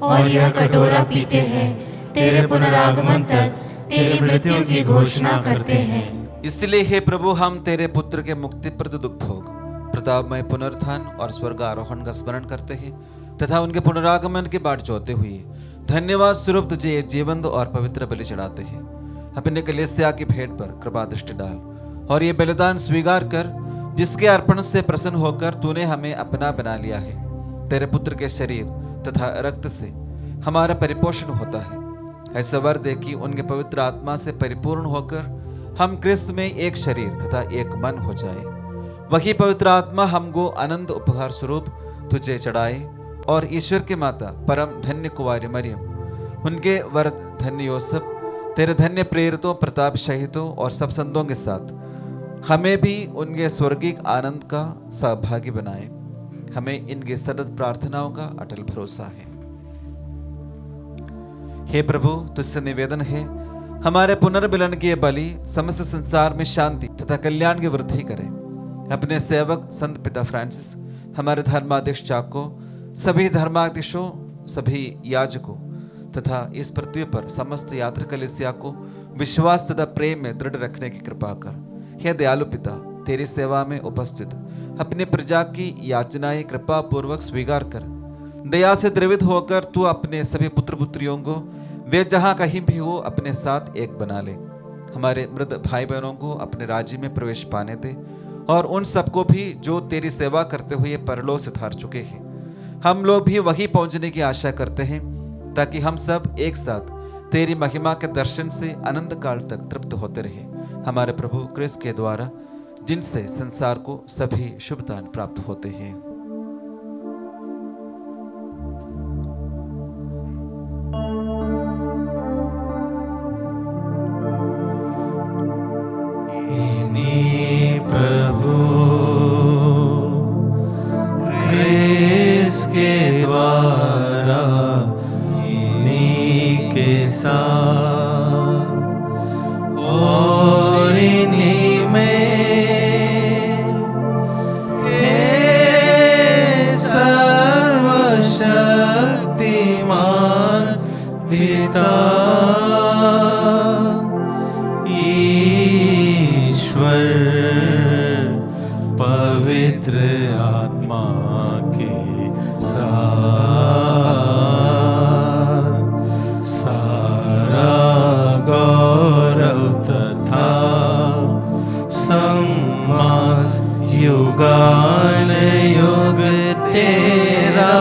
और यह कटोरा पीते हैं, तेरे पुनरागमन तक तेरी मृत्यु की घोषणा करते हैं। इसलिए हे प्रभु, हम तेरे पुत्र के मुक्तिप्रद दुख भोग, प्रतापमय पुनरुत्थान और स्वर्ग आरोहण का स्मरण करते हैं तथा उनके पुनरागमन की बाट जोते हुए धन्यवाद स्वरूप तुझे ये जीवंत और पवित्र बलि चढ़ाते हैं। अपने कलीसिया की भेंट पर कृपा दृष्टि डाल और ये बलिदान स्वीकार कर, जिसके अर्पण से प्रसन्न होकर तूने हमें अपना बना लिया है। तेरे पुत्र के शरीर तथा रक्त से हमारा परिपोषण होता है। ऐसा वर दे कि उनके पवित्र आत्मा से परिपूर्ण होकर हम क्रिस्त में एक शरीर तथा एक मन हो जाए। वही पवित्र आत्मा हमको अनंत उपहार स्वरूप तुझे चढ़ाए और ईश्वर की माता परम धन्य कुंवारी मरियम, उनके वर धन्य योसेफ, तेरे धन्य प्रेरितों, प्रताप शहीदों और सब संतों के साथ हमें भी उनके स्वर्गिक आनंद का सहभागी बनाए। हमें इनके सतत प्रार्थनाओं का अटल भरोसा है। हे प्रभु, तुझसे निवेदन है, हमारे पुनर्मिलन की ये बलि समस्त संसार में शांति तथा कल्याण की वृद्धि करे। अपने सेवक संत पिता फ्रांसिस, हमारे धर्माध्यक्ष चाको, सभी धर्माध्यक्षों, सभी याजकों तथा इस पृथ्वी पर समस्त यात्री कलीसिया को विश्वास तथा प्रेम में दृढ़ रखने की कृपा कर। हे दयालु पिता, तेरी सेवा में उपस्थित अपनी प्रजा की याचनाएं कृपा पूर्वक स्वीकार कर। दया से द्रवित होकर तू अपने सभी पुत्र पुत्रियों को वे जहां कहीं भी हो अपने साथ एक बना ले। हमारे मृत भाई बहनों को अपने राज्य में प्रवेश पाने दे और उन सबको भी जो तेरी सेवा करते हुए परलोक से थार चुके हैं। हम लोग भी वही पहुंचने की आशा करते हैं, ताकि हम सब एक साथ तेरी महिमा के दर्शन से अनंत काल तक तृप्त होते रहे। हमारे प्रभु क्रिस्त के द्वारा, जिनसे संसार को सभी शुभ दान प्राप्त होते हैं। प्रभु क्रिस्त के द्वारा इन्हीं के साथ और इन्हीं में हे सर्वशक्तिमान पिता पवित्र आत्मा के साथ सारा गौरव तथा सम्मान युगान युग तेरा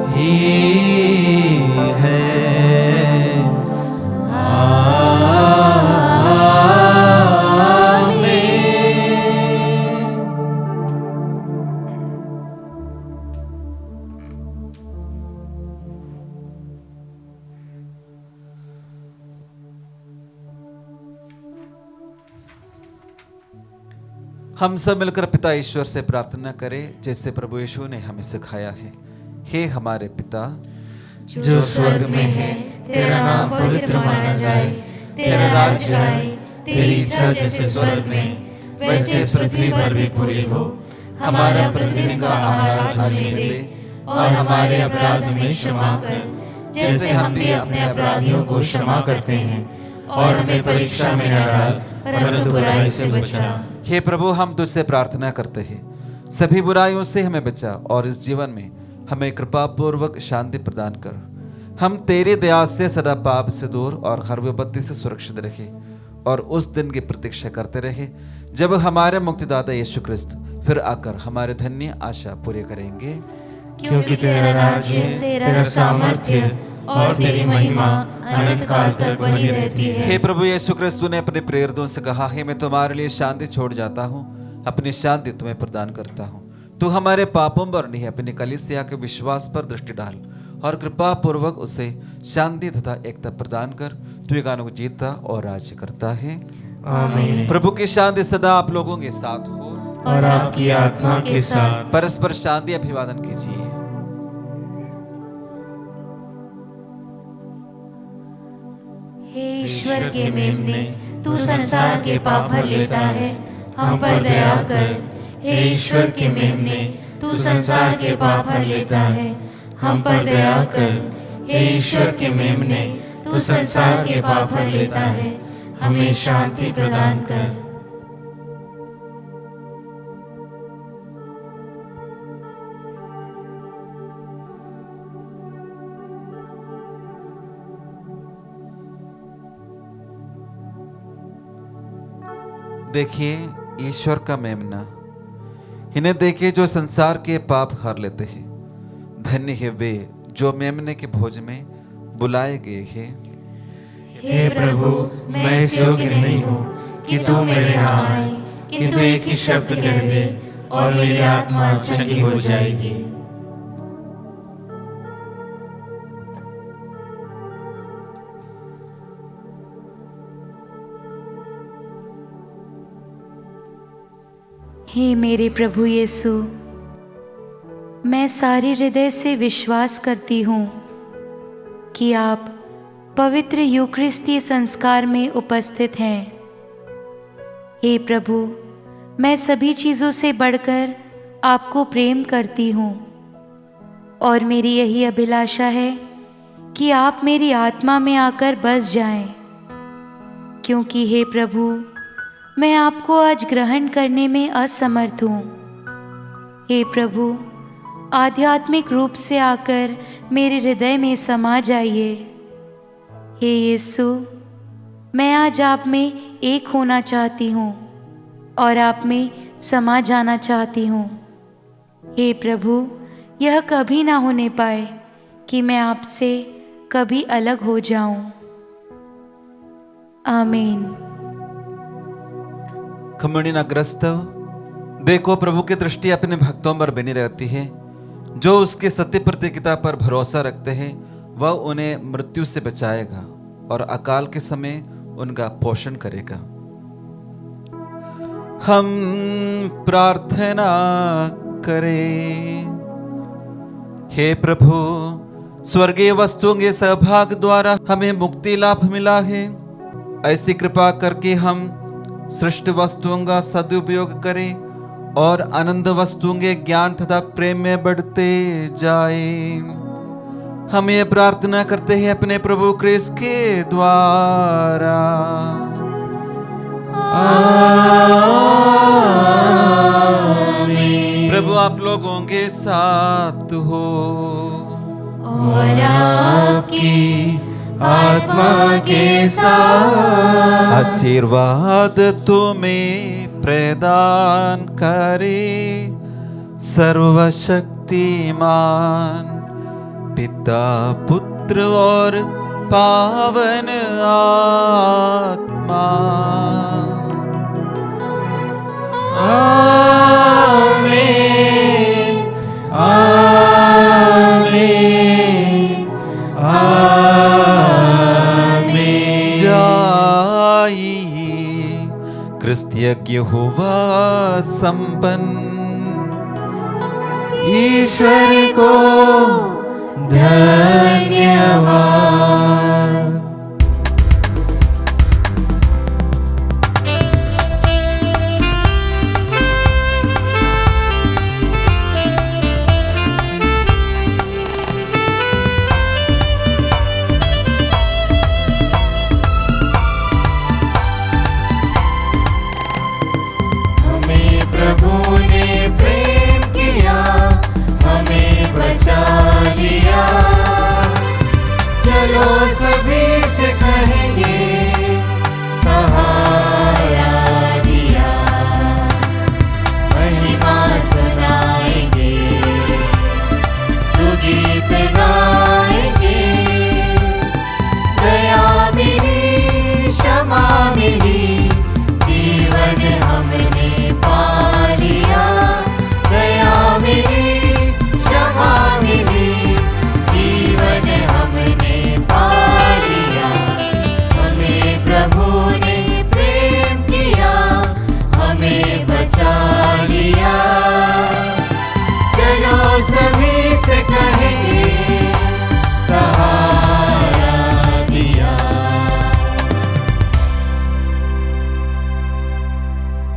ही है। हम सब मिलकर पिता ईश्वर से प्रार्थना करें, जैसे प्रभु यीशु ने हमें सिखाया है। हे हमारे पिता जो स्वर्ग में है, तेरा नाम पवित्र माना जाए, तेरा राज्य आए, तेरी इच्छा जैसे स्वर्ग में वैसे पृथ्वी पर भी पूरी हो। हमारा प्रतिदिन का आहार आज हमें दे और हमारे अपराध हमें क्षमा कर, जैसे हम भी अपने अपराधियों को क्षमा करते हैं, और हमें परीक्षा में न डाल परंतु बुराई से बचा। हे प्रभु, हम तुझसे प्रार्थना करते हैं, सभी बुराइयों से हमें बचा और इस जीवन में हमें कृपा पूर्वक शांति प्रदान कर। हम तेरी दया से सदा पाप से दूर और हर विपत्ति से सुरक्षित रहे और उस दिन की प्रतीक्षा करते रहे जब हमारे मुक्तिदाता यीशु क्रिस्त फिर आकर हमारे धन्य आशा पूरी करेंगे। क्योंकि तेरा राज्य, तेरा सामर्थ्य और तेरी महिमा अनंत काल तक बनी रहती है। हे प्रभु यीशु क्रिस्त ने अपने प्रेरितों से कहा है, मैं तुम्हारे लिए शांति छोड़ जाता हूँ, अपनी शांति तुम्हें प्रदान करता हूँ। तू हमारे पापों पर नहीं, अपनी कलीसिया के विश्वास पर दृष्टि डाल और कृपा पूर्वक उसे शांति तथा एकता प्रदान कर। तू ये गानों को जीतता और राज्य करता है। आमीन। प्रभु की शांति सदा आप लोगों के साथ हो और आपकी आत्मा के साथ। परस्पर शांति अभिवादन कीजिए। हे ईश्वर के मेमने, तू संसार के पाप भर लेता है, हम पर दया कर। हे ईश्वर के मेमने, तू संसार के पाप भर लेता है, हम पर दया कर। हे ईश्वर के मेमने, तू संसार के पाप भर लेता है, हमें शांति प्रदान कर। देखिए ईश्वर का मेमना, इन्हें देखिए जो संसार के पाप हर लेते हैं। धन्य है वे जो मेमने के भोज में बुलाए गए हैं। हे प्रभु, मैं इस योग्य नहीं हूँ कि तू मेरे यहाँ आए, किंतु एक ही शब्द कह दे और मेरी आत्मा चंगी हो जाएगी। हे मेरे प्रभु यीशु, मैं सारे हृदय से विश्वास करती हूँ कि आप पवित्र यूक्रिस्ती संस्कार में उपस्थित हैं। हे प्रभु, मैं सभी चीज़ों से बढ़कर आपको प्रेम करती हूँ और मेरी यही अभिलाषा है कि आप मेरी आत्मा में आकर बस जाएं, क्योंकि हे प्रभु, मैं आपको आज ग्रहण करने में असमर्थ हूँ। हे प्रभु, आध्यात्मिक रूप से आकर मेरे हृदय में समा जाइए। हे यीशु, मैं आज आप में एक होना चाहती हूँ और आप में समा जाना चाहती हूँ। हे प्रभु, यह कभी ना होने पाए कि मैं आपसे कभी अलग हो जाऊं। आमीन। कम्युनियन अग्रस्त। देखो, प्रभु की दृष्टि अपने भक्तों पर बनी रहती है। जो उसकी सत्य प्रतिज्ञता पर भरोसा रखते हैं वह उन्हें मृत्यु से बचाएगा और अकाल के समय उनका पोषण करेगा। हम प्रार्थना करें। हे प्रभु, स्वर्गीय वस्तुओं के सहभाग द्वारा हमें मुक्ति लाभ मिला है। ऐसी कृपा करके हम सृष्ट वस्तुओं का सदुपयोग करें और आनंद वस्तुओं के ज्ञान तथा प्रेम में बढ़ते जाए। हम ये प्रार्थना करते हैं अपने प्रभु क्रिस्त के द्वारा। आमीन। प्रभु आप लोगों के साथ हो और आपकी आत्मा के साथ। आशीर्वाद तुम्हें प्रदान करे सर्वशक्तिमान पिता, पुत्र और पावन आत्मा। आमीन। आमीन। आमीन। जाइए, क्रिस्त यज्ञ हुआ संपन्न। ईश्वर को धन्यवाद। प्रभु ने प्रेम किया, हमें बचा लिया। चलो सभी से कहेंगे